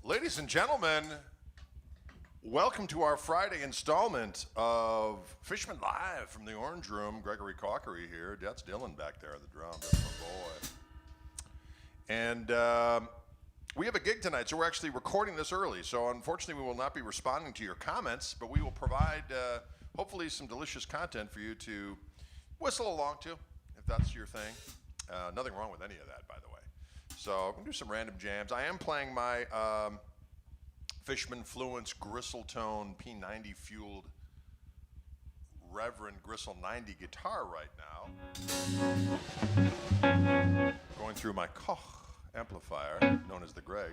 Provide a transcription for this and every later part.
Ladies and gentlemen, welcome to our Friday installment of Fishman Live from the Orange Room. Gregory Koch here. That's Dylan back there on the drum. That's my boy. And we have a gig tonight, so we're actually recording this early. So unfortunately, we will not be responding to your comments, but we will provide hopefully some delicious content for you to whistle along to, if that's your thing. Nothing wrong with any of that, by the way. So I'm going to do some random jams. I am playing my Fishman Fluence Gristletone P90 fueled Reverend Gristle 90 guitar right now. Going through my Koch amplifier, known as the Greg.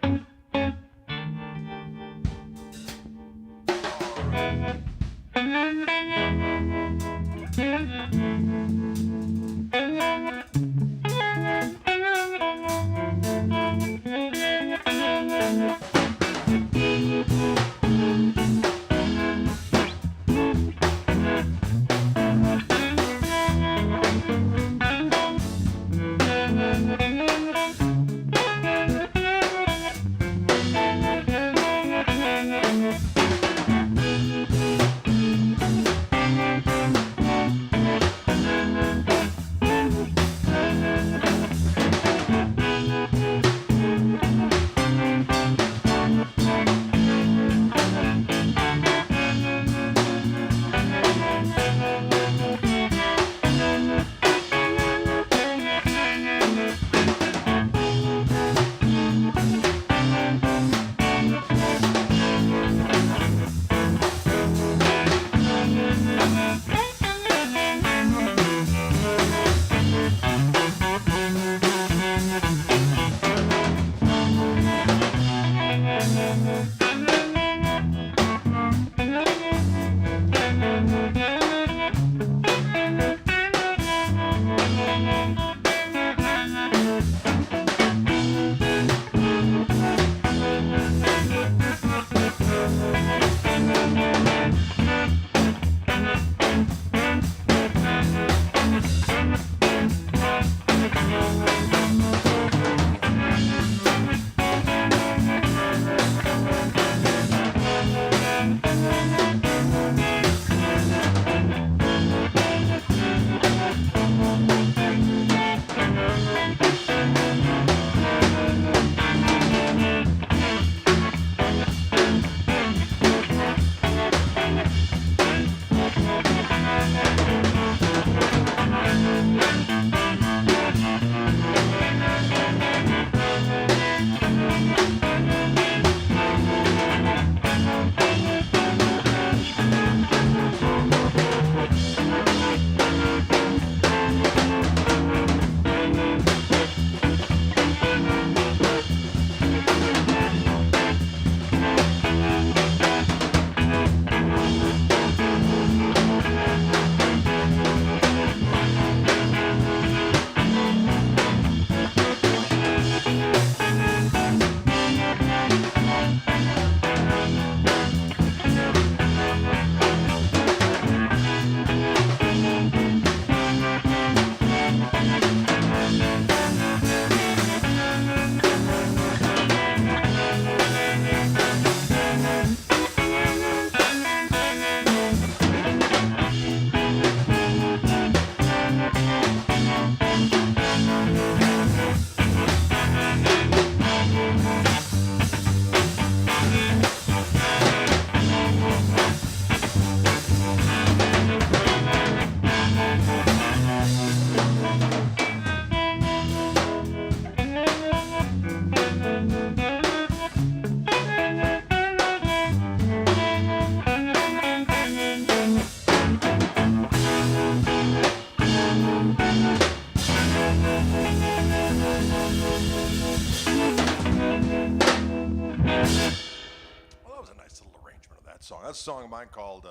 That's a song of mine called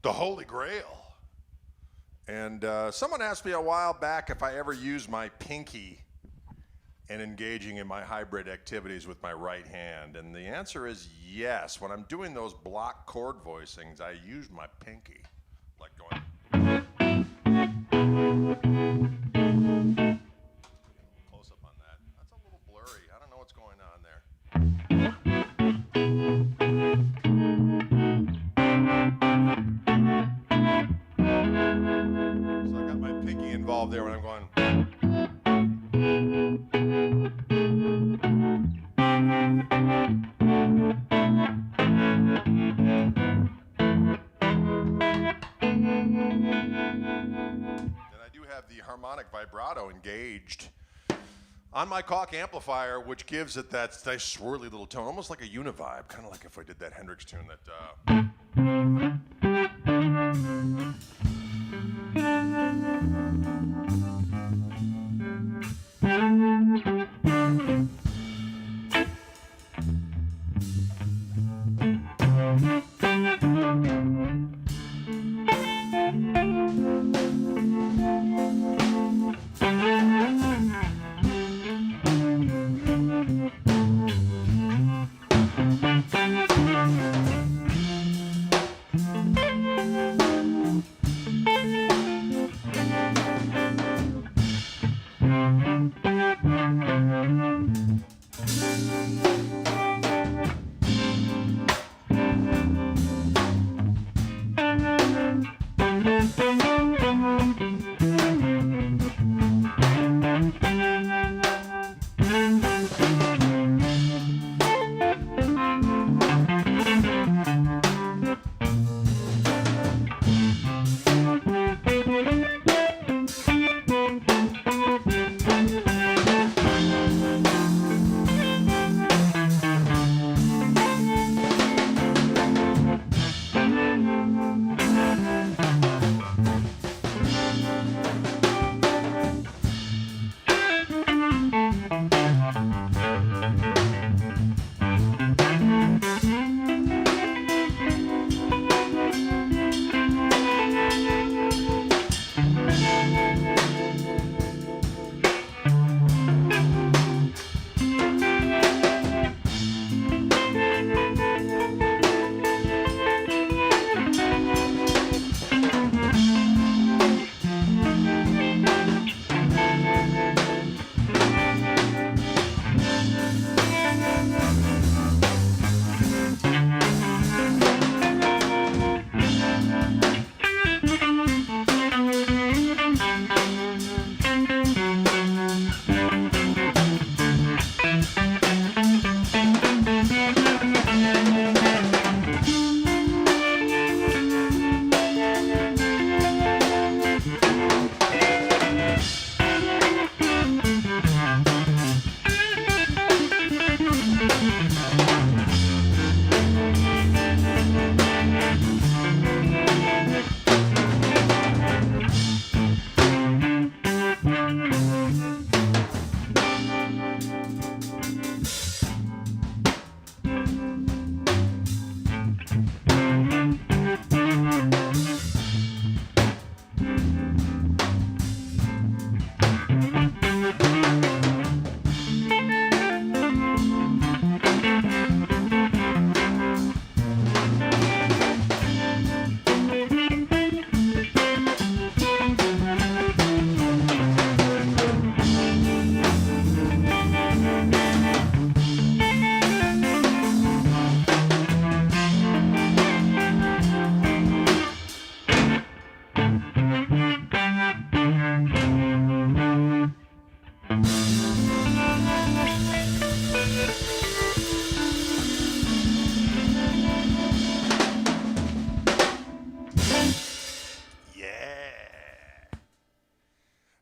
The Holy Grail. And someone asked me a while back if I ever use my pinky in engaging in my hybrid activities with my right hand. And the answer is yes. When I'm doing those block chord voicings, I use my pinky. Like going... Close up on that. That's a little blurry. I don't know what's going on there. harmonic vibrato engaged on my Koch amplifier, which gives it that nice swirly little tone, almost like a univibe, kind of like if I did that Hendrix tune that...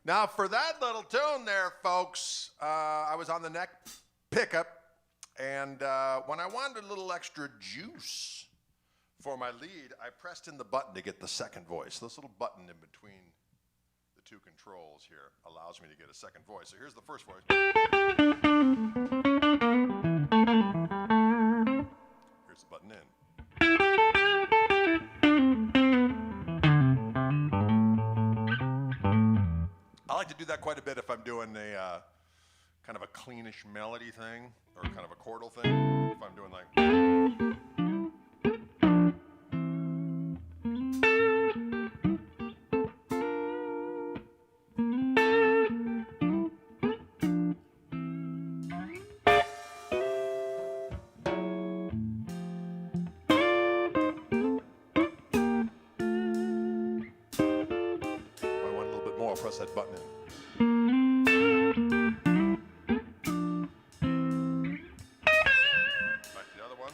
Now, for that little tune there, folks, I was on the neck pickup, and when I wanted a little extra juice for my lead, I pressed in the button to get the second voice. This little button in between the two controls here allows me to get a second voice. So here's the first voice. Here's the button in. I like to do that quite a bit if I'm doing a kind of a cleanish melody thing or kind of a chordal thing. If I'm doing like... Press that button in. Back to the other one.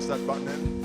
press that button in.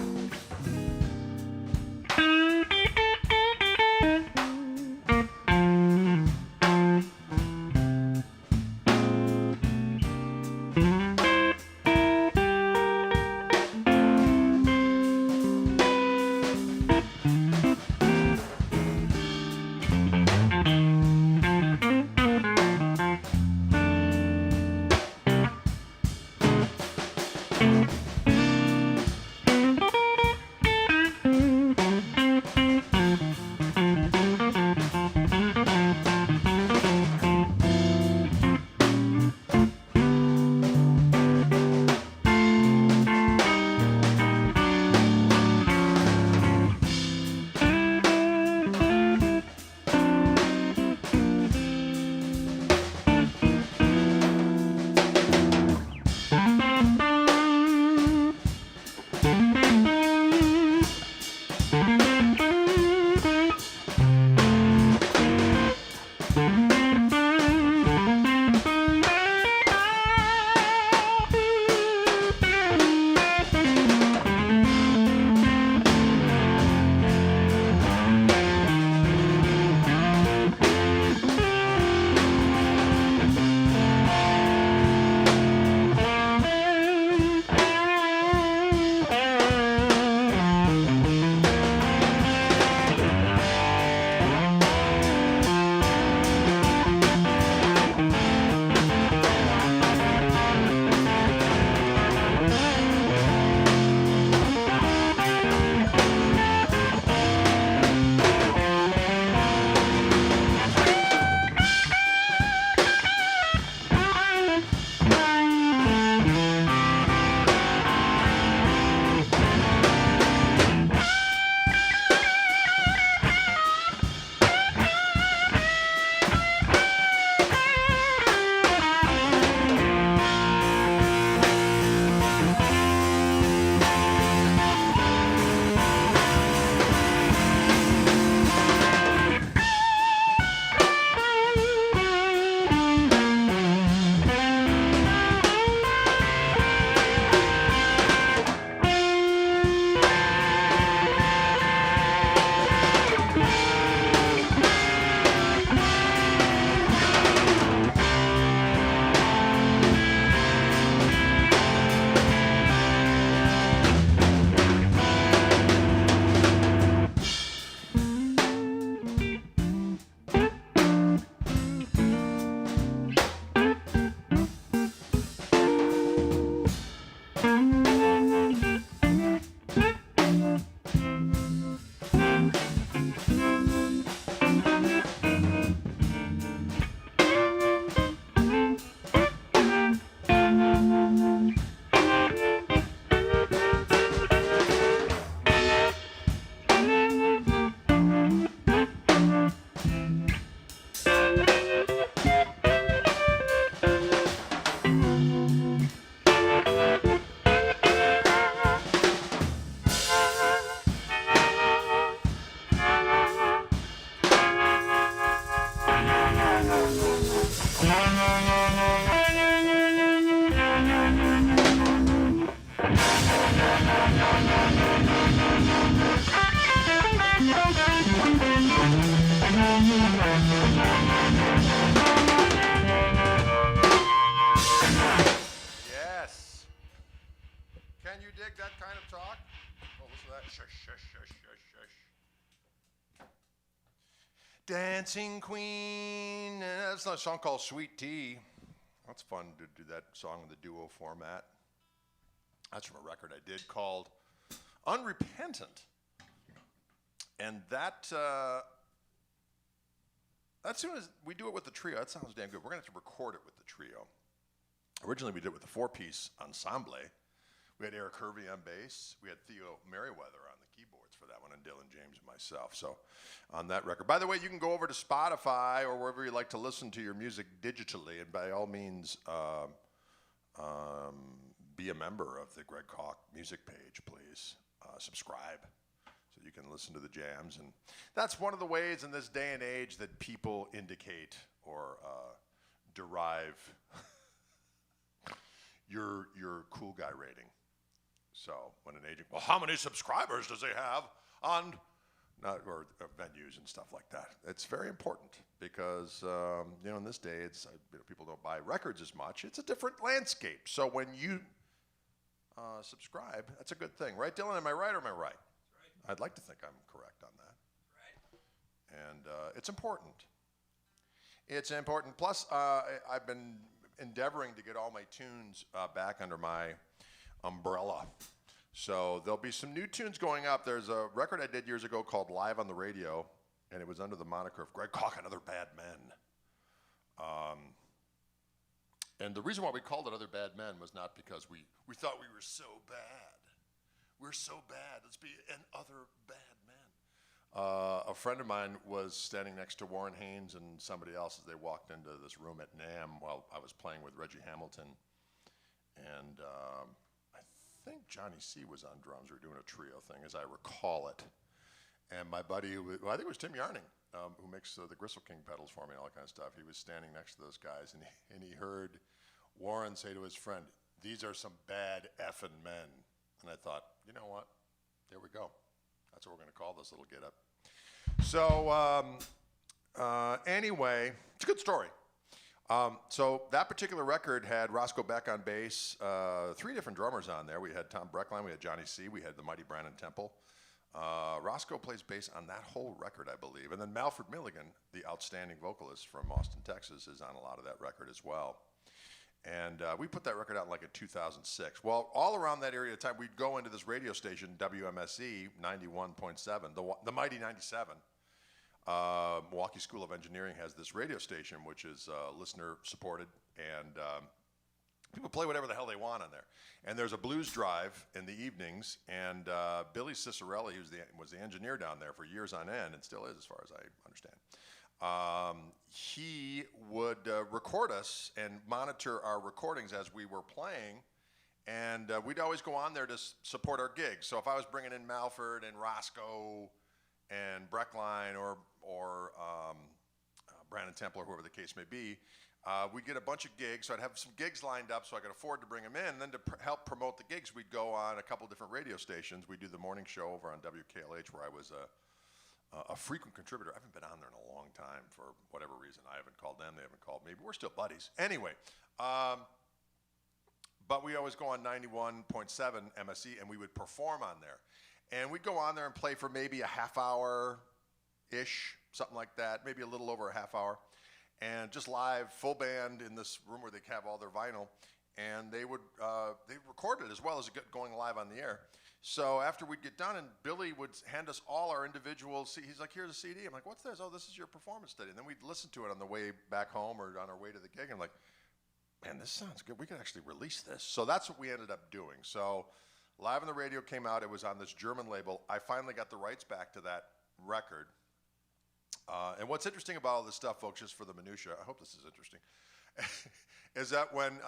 Yes. Can you dig that kind of talk? Oh, listen to that. Shush, shush, shush, shush, shush. Dancing Queen. That's a song called Sweet Tea. That's fun to do that song in the duo format. That's from a record I did called Unrepentant. And that, as soon as we do it with the trio, that sounds damn good. We're going to have to record it with the trio. Originally, we did it with the four-piece ensemble. We had Eric Hervey on bass. We had Theo Merriweather on the keyboards for that one, and Dylan James and myself. So on that record. By the way, you can go over to Spotify or wherever you like to listen to your music digitally, and by all means, be a member of the Greg Koch music page, please. Subscribe so you can listen to the jams. And that's one of the ways in this day and age that people indicate or derive your cool guy rating. So when an agent, well, how many subscribers does he have on, or venues and stuff like that? It's very important because, in this day, it's people don't buy records as much. It's a different landscape. So when you subscribe, that's a good thing. Right, Dylan? Am I right or am I right? Right. I'd like to think I'm correct on that. Right. And it's important. It's important. Plus, I've been endeavoring to get all my tunes back under my umbrella. So there'll be some new tunes going up. There's a record I did years ago called Live on the Radio, and it was under the moniker of Greg Koch and Other Bad Men. And the reason why we called it Other Bad Men was not because we thought we were so bad. We're so bad. Let's be an other bad man. A friend of mine was standing next to Warren Haynes and somebody else as they walked into this room at NAMM while I was playing with Reggie Hamilton. And I think Johnny C. was on drums. We were doing a trio thing, as I recall it. And my buddy, I think it was Tim Yarning, who makes the Gristle King pedals for me and all that kind of stuff. He was standing next to those guys, and he heard Warren say to his friend, "These are some bad effing men." And I thought, you know what? There we go. That's what we're going to call this little get-up. So anyway, it's a good story. So that particular record had Roscoe Beck on bass, 3 different drummers on there. We had Tom Breckline, we had Johnny C., we had the mighty Brandon Temple. Roscoe plays bass on that whole record, I believe. And then Malford Milligan, the outstanding vocalist from Austin, Texas, is on a lot of that record as well. And we put that record out in 2006. Well, all around that area of time, we'd go into this radio station, WMSE 91.7, the mighty 97. Milwaukee School of Engineering has this radio station, which is listener supported, and people play whatever the hell they want on there. And there's a blues drive in the evenings, and Billy Cicerelli, who was the engineer down there for years on end, and still is as far as I understand, he would record us and monitor our recordings as we were playing, and we'd always go on there to support our gigs. So if I was bringing in Malford and Roscoe and Breckline or Brandon Temple or whoever the case may be, we'd get a bunch of gigs. So I'd have some gigs lined up so I could afford to bring them in. And then to help promote the gigs, we'd go on a couple different radio stations. We'd do the morning show over on WKLH, where I was a frequent contributor. I haven't been on there in a long time for whatever reason. I haven't called them, they haven't called me, but we're still buddies. Anyway, but we always go on 91.7 MSE, and we would perform on there. And we'd go on there and play for maybe a half hour-ish, something like that, maybe a little over a half hour, and just live, full band in this room where they have all their vinyl, and they record it as well as going live on the air. So after we'd get done, and Billy would hand us all our individual CDs. He's like, "Here's a CD." I'm like, "What's this?" "Oh, this is your performance study." And then we'd listen to it on the way back home or on our way to the gig, and I'm like, "Man, this sounds good. We could actually release this." So that's what we ended up doing. So Live on the Radio came out. It was on this German label. I finally got the rights back to that record. And what's interesting about all this stuff, folks, just for the minutia, I hope this is interesting, is that when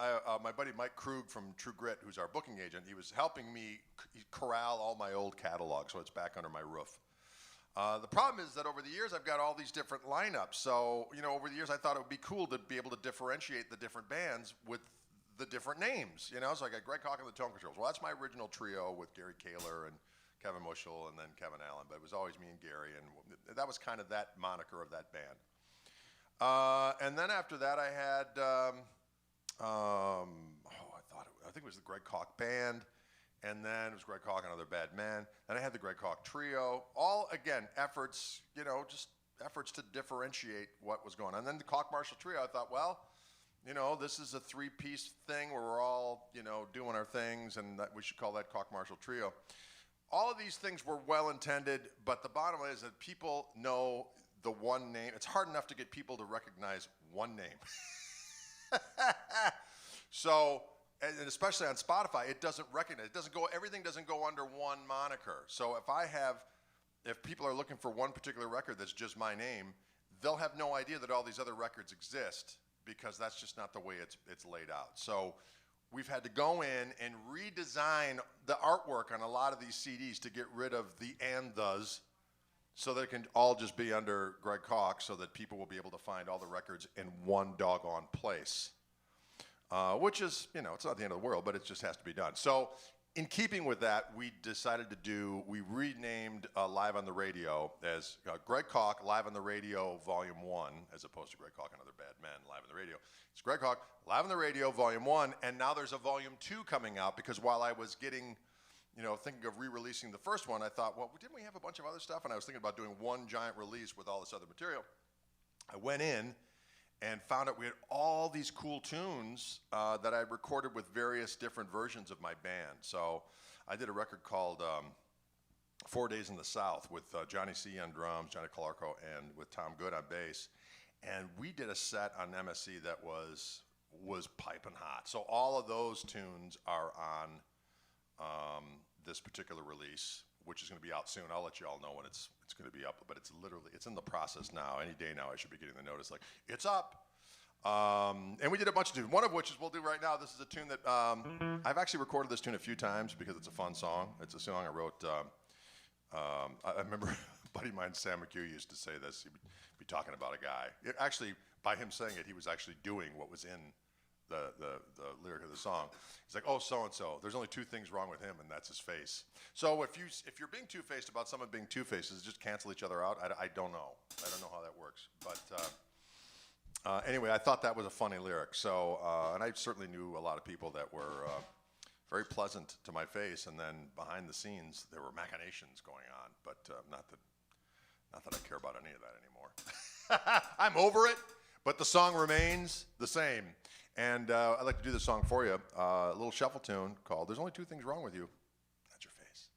my buddy Mike Krug from True Grit, who's our booking agent, he was helping me corral all my old catalog, so it's back under my roof. The problem is that over the years, I've got all these different lineups. So, over the years, I thought it would be cool to be able to differentiate the different bands with the different names, So I got Greg Koch and the Tone Controls. Well, that's my original trio with Gary Kaler and Kevin Mushel and then Kevin Allen, but it was always me and Gary, and that was kind of that moniker of that band. And then after that, I had, I think it was the Greg Koch Band, and then it was Greg Koch and Other Bad Men. Then I had the Greg Koch Trio. All, again, efforts, just efforts to differentiate what was going on. And then the Koch Marshall Trio, I thought, well, this is a 3-piece thing where we're all, doing our things, and that we should call that Koch Marshall Trio. All of these things were well-intended, but the bottom line is that people know the one name. It's hard enough to get people to recognize one name. So, and especially on Spotify, it doesn't recognize. Everything doesn't go under one moniker. So if people are looking for one particular record that's just my name, they'll have no idea that all these other records exist, because that's just not the way it's laid out. So we've had to go in and redesign the artwork on a lot of these CDs to get rid of the and thes, so that it can all just be under Greg Koch, so that people will be able to find all the records in one doggone place. Which is, it's not the end of the world, but it just has to be done. So in keeping with that, we renamed Live on the Radio as Greg Koch Live on the Radio Volume 1, as opposed to Greg Koch and Other Bad Men Live on the Radio. It's Greg Koch Live on the Radio Volume 1, and now there's a Volume 2 coming out, because while I was thinking of re-releasing the first one, I thought, well, didn't we have a bunch of other stuff? And I was thinking about doing one giant release with all this other material. I went in and found out we had all these cool tunes that I recorded with various different versions of my band. So I did a record called 4 Days in the South with Johnny C. on drums, Johnny Calarco, and with Tom Good on bass. And we did a set on MSC that was piping hot. So all of those tunes are on this particular release, which is going to be out soon. I'll let you all know when it's going to be up, but it's in the process now. Any day now I should be getting the notice like, it's up. And we did a bunch of tunes, one of which is we'll do right now. This is a tune that I've actually recorded this tune a few times because it's a fun song. It's a song I wrote. I remember a buddy of mine, Sam McHugh, used to say this. He would be talking about a guy. Actually, by him saying it, he was actually doing what was in the lyric of the song. He's like, oh, so-and-so, there's only two things wrong with him, and that's his face. So if you're being two-faced about someone being two-faced, does it just cancel each other out? I don't know. I don't know how that works. But anyway, I thought that was a funny lyric. So, and I certainly knew a lot of people that were very pleasant to my face, and then behind the scenes, there were machinations going on. But not that I care about any of that anymore. I'm over it, but the song remains the same. And I'd like to do this song for you, a little shuffle tune called There's Only Two Things Wrong With You. That's your face.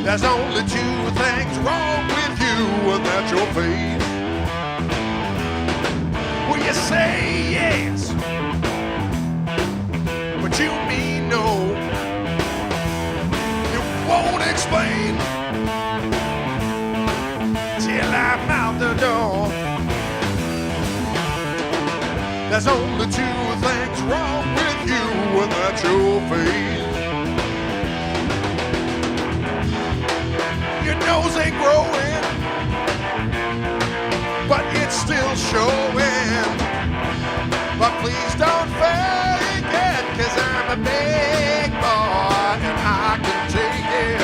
There's only two things wrong with you, and that's your face. Well, you say yes, but you mean no. You won't explain till I'm out the door. There's only two things wrong with you, and that's your face. Your nose ain't growing, but it's still showing. But please don't fake it, 'cause I'm a big boy and I can take it.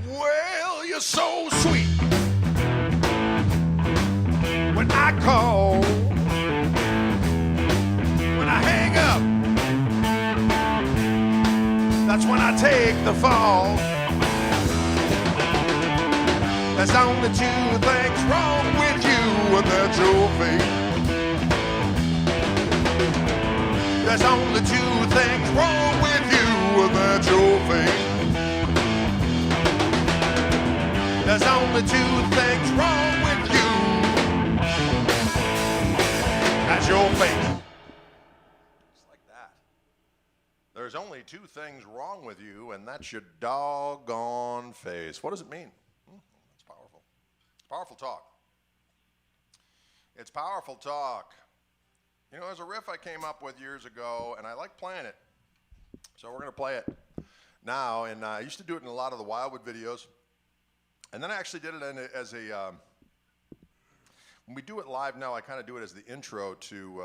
Well, you're so sweet when I call. When I hang up, that's when I take the fall. There's only two things wrong with you, and that's your fate. There's only two things wrong with you, and that's your fate. There's only two things wrong with you. That's your fate. Just like that. There's only two things wrong with you, and that's your doggone face. What does it mean? It's powerful. It's powerful talk. It's powerful talk. You know, there's a riff I came up with years ago, and I like playing it. So we're going to play it now. And I used to do it in a lot of the Wildwood videos. And then I actually did it as a, when we do it live now, I kind of do it as the intro to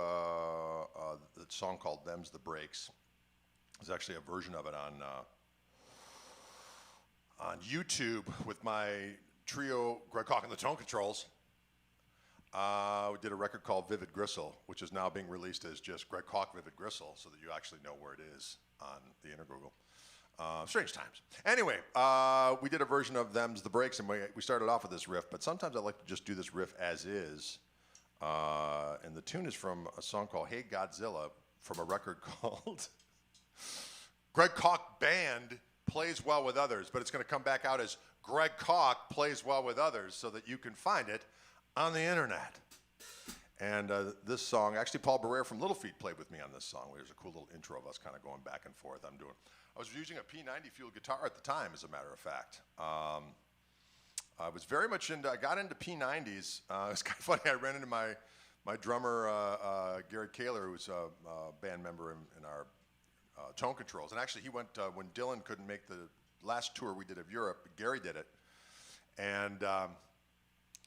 the song called Them's the Breaks. There's actually a version of it on YouTube with my trio, Greg Koch and the Tone Controls. We did a record called Vivid Gristle, which is now being released as just Greg Koch Vivid Gristle, so that you actually know where it is on the Intergoogle. Strange times. Anyway, we did a version of Them's the Breaks, and we started off with this riff, but sometimes I like to just do this riff as is. And the tune is from a song called Hey Godzilla from a record called Greg Koch Band Plays Well with Others, but it's going to come back out as Greg Koch Plays Well with Others so that you can find it on the internet. And this song, actually Paul Barrere from Little Feat played with me on this song. There's a cool little intro of us kind of going back and forth. I was using a P90 fuel guitar at the time, as a matter of fact. I was very much I got into P90s. It's kind of funny, I ran into my drummer, Gary Kaler, who's a band member in our Tone Controls. And actually he went, when Dylan couldn't make the last tour we did of Europe, Gary did it. And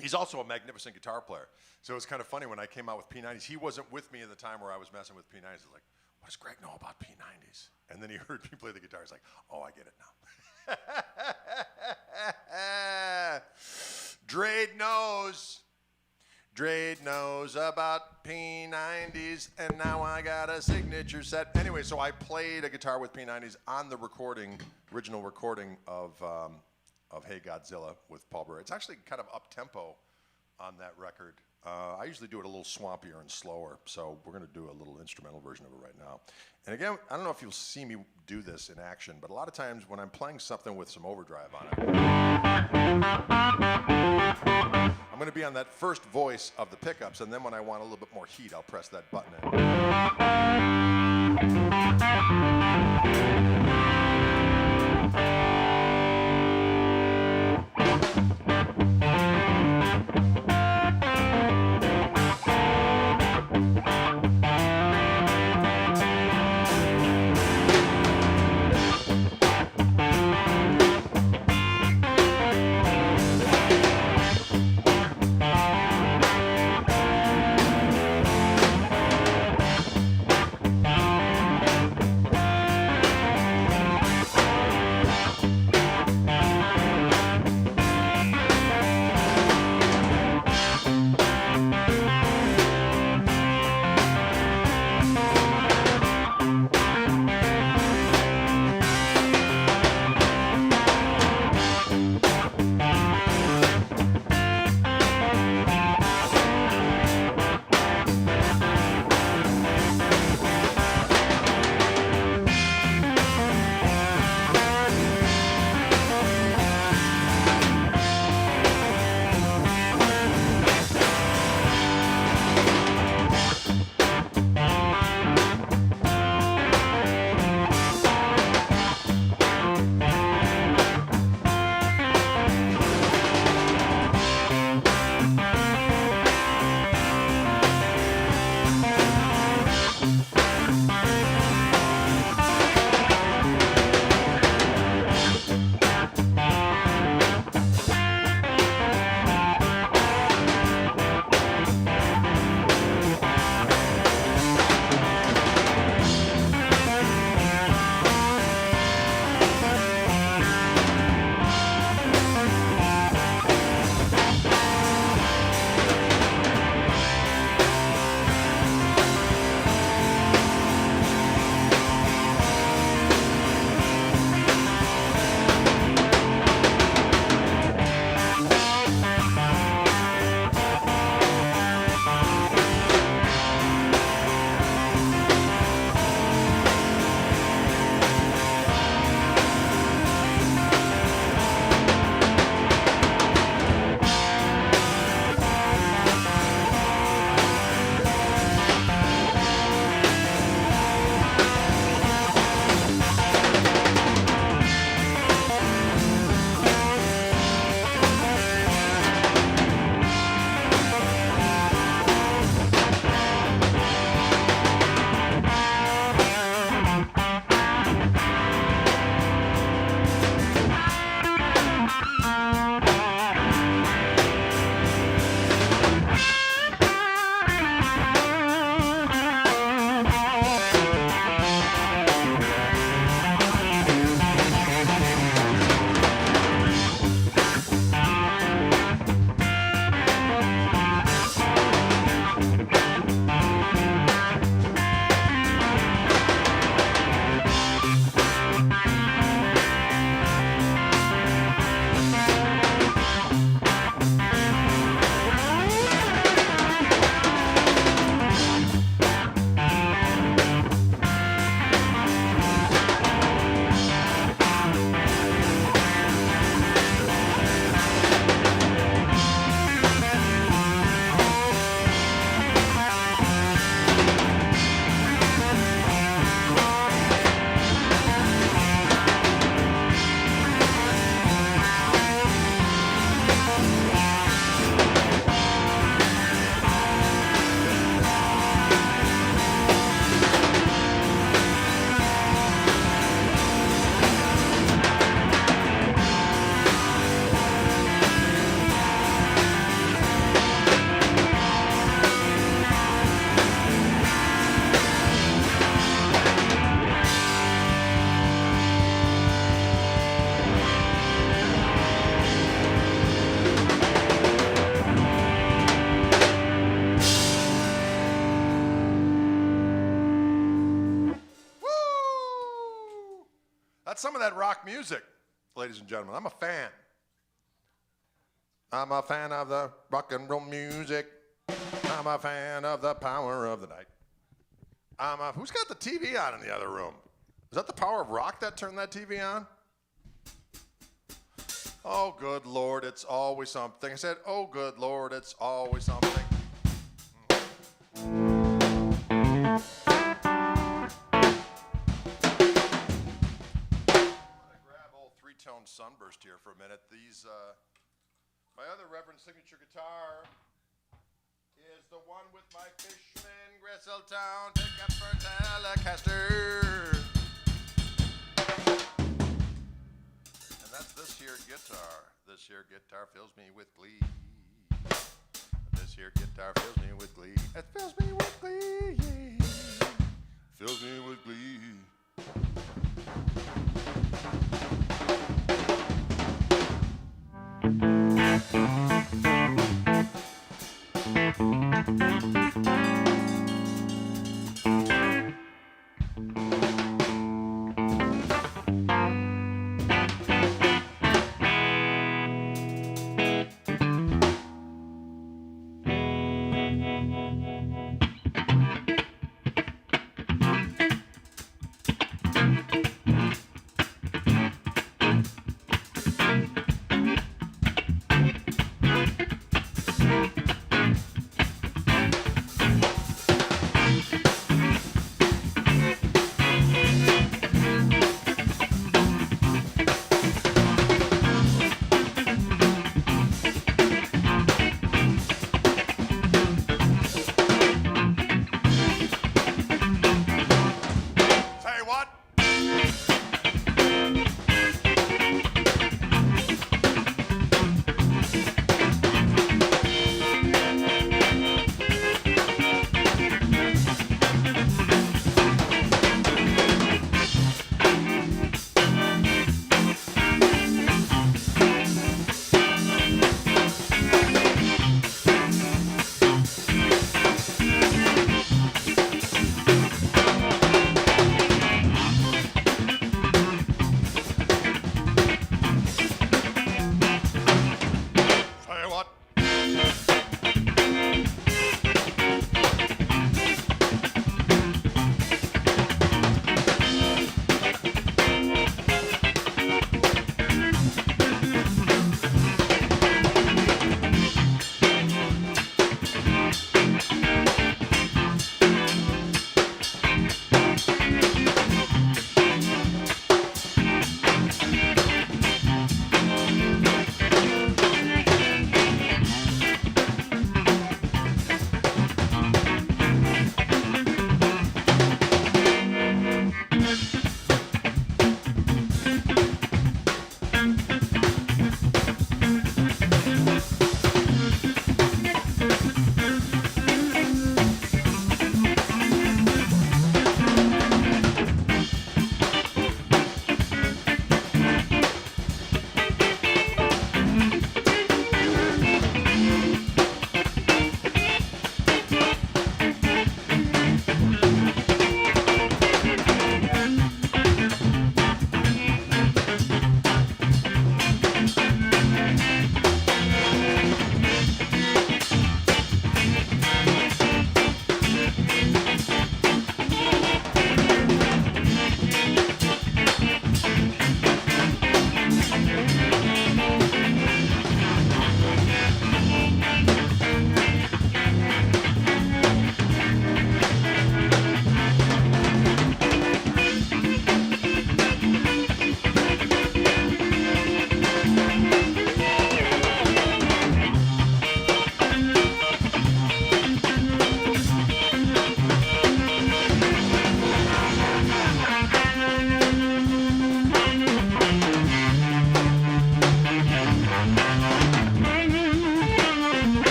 he's also a magnificent guitar player. So it was kind of funny when I came out with P90s. He wasn't with me at the time where I was messing with P90s. I was like, what does Greg know about P90s? And then he heard me play the guitar. He's like, oh, I get it now. Drade knows about P90s, and now I got a signature set. Anyway, so I played a guitar with P90s on the original recording of Hey Godzilla with Paul Barrere. It's actually kind of up-tempo on that record. I usually do it a little swampier and slower, so we're going to do a little instrumental version of it right now. And again, I don't know if you'll see me do this in action, but a lot of times when I'm playing something with some overdrive on it, I'm going to be on that first voice of the pickups, and then when I want a little bit more heat, I'll press that button in. some of that rock music, ladies and gentlemen. I'm a fan. I'm a fan of the rock and roll music. I'm a fan of the power of the night. Who's got the TV on in the other room? Is that the power of rock that turned that TV on? Oh, good Lord, it's always something. I said, oh, good Lord, it's always something. Tone sunburst here for a minute. These, my other Reverend signature guitar is the one with my Fishman Gristletown Takeover Telecaster. And that's this here guitar. This here guitar fills me with glee. This here guitar fills me with glee. It fills me with glee. Fills me with glee.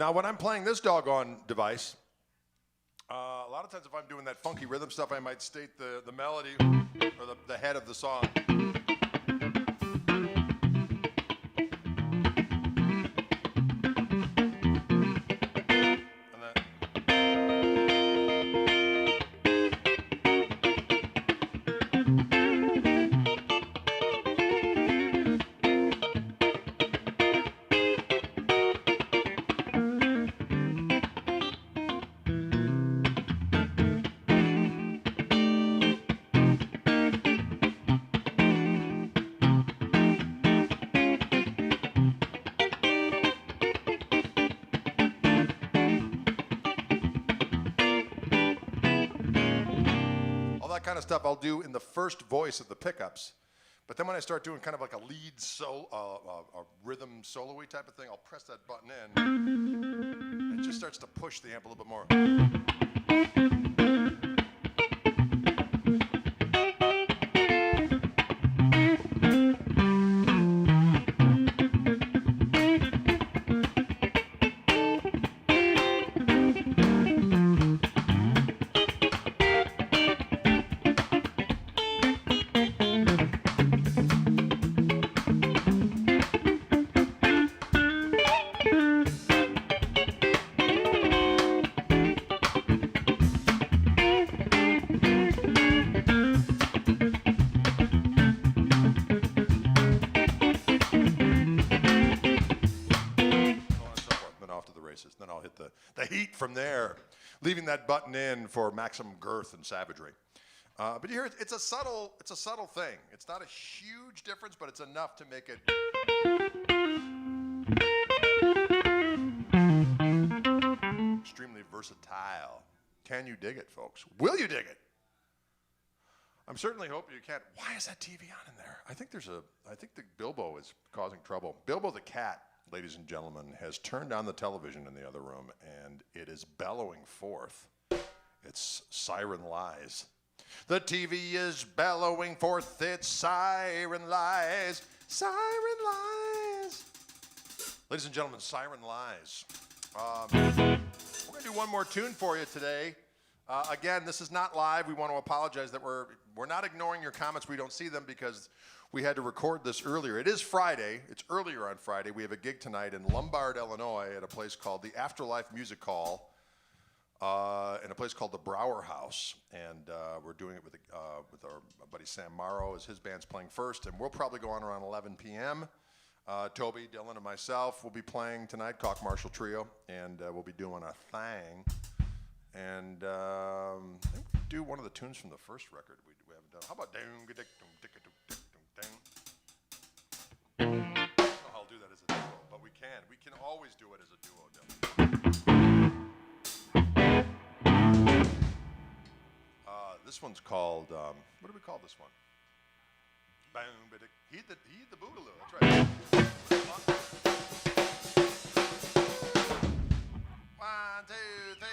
Now, when I'm playing this doggone device, a lot of times if I'm doing that funky rhythm stuff, I might state the melody or the head of the song. Kind of stuff I'll do in the first voice of the pickups, but then when I start doing kind of like a lead a rhythm solo-y type of thing, I'll press that button in, and it just starts to push the amp a little bit more. Then I'll hit the heat from there, leaving that button in for maximum girth and savagery. But you hear it's a subtle thing. It's not a huge difference, but it's enough to make it extremely versatile. Can you dig it, folks? Will you dig it? I'm certainly hoping you can. Why is that TV on in there? I think the Bilbo is causing trouble. Bilbo the cat, ladies and gentlemen, has turned on the television in the other room, and it is bellowing forth its siren lies. The TV is bellowing forth its siren lies. Siren lies. Ladies and gentlemen, siren lies. We're going to do one more tune for you today. Again, this is not live. We want to apologize that we're not ignoring your comments. We don't see them because we had to record this earlier. It is Friday. It's earlier on Friday. We have a gig tonight in Lombard, Illinois at a place called the Afterlife Music Hall in a place called the Brower House. And we're doing it with our buddy Sam Morrow as his band's playing first. And we'll probably go on around 11 p.m. Toby, Dylan, and myself will be playing tonight, Koch Marshall Trio, and we'll be doing a thing. And I think we do one of the tunes from the first record we haven't done. How about ding dick ding ding? I don't know how I'll do that as a duo, but we can. We can always do it as a duo, Dylan. This one's called, what do we call this one? Heed the Boogaloo, that's right. 1, 2, 3.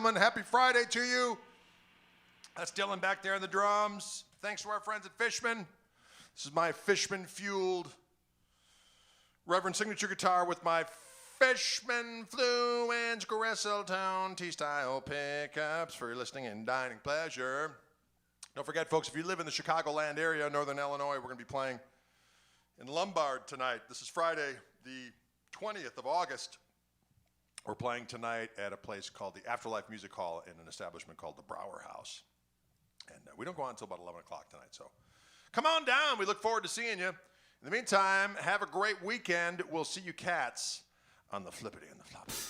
gentlemen, happy Friday to you. That's Dylan back there in the drums. Thanks to our friends at Fishman. This is my Fishman-fueled Reverend signature guitar with my Fishman Fluence Gristle Tone T-style pickups for your listening and dining pleasure. Don't forget, folks, if you live in the Chicagoland area, Northern Illinois, we're going to be playing in Lombard tonight. This is Friday, the 20th of August. We're playing tonight at a place called the Afterlife Music Hall in an establishment called the Brower House. And we don't go on until about 11 o'clock tonight, so come on down. We look forward to seeing you. In the meantime, have a great weekend. We'll see you cats on the flippity and the floppity.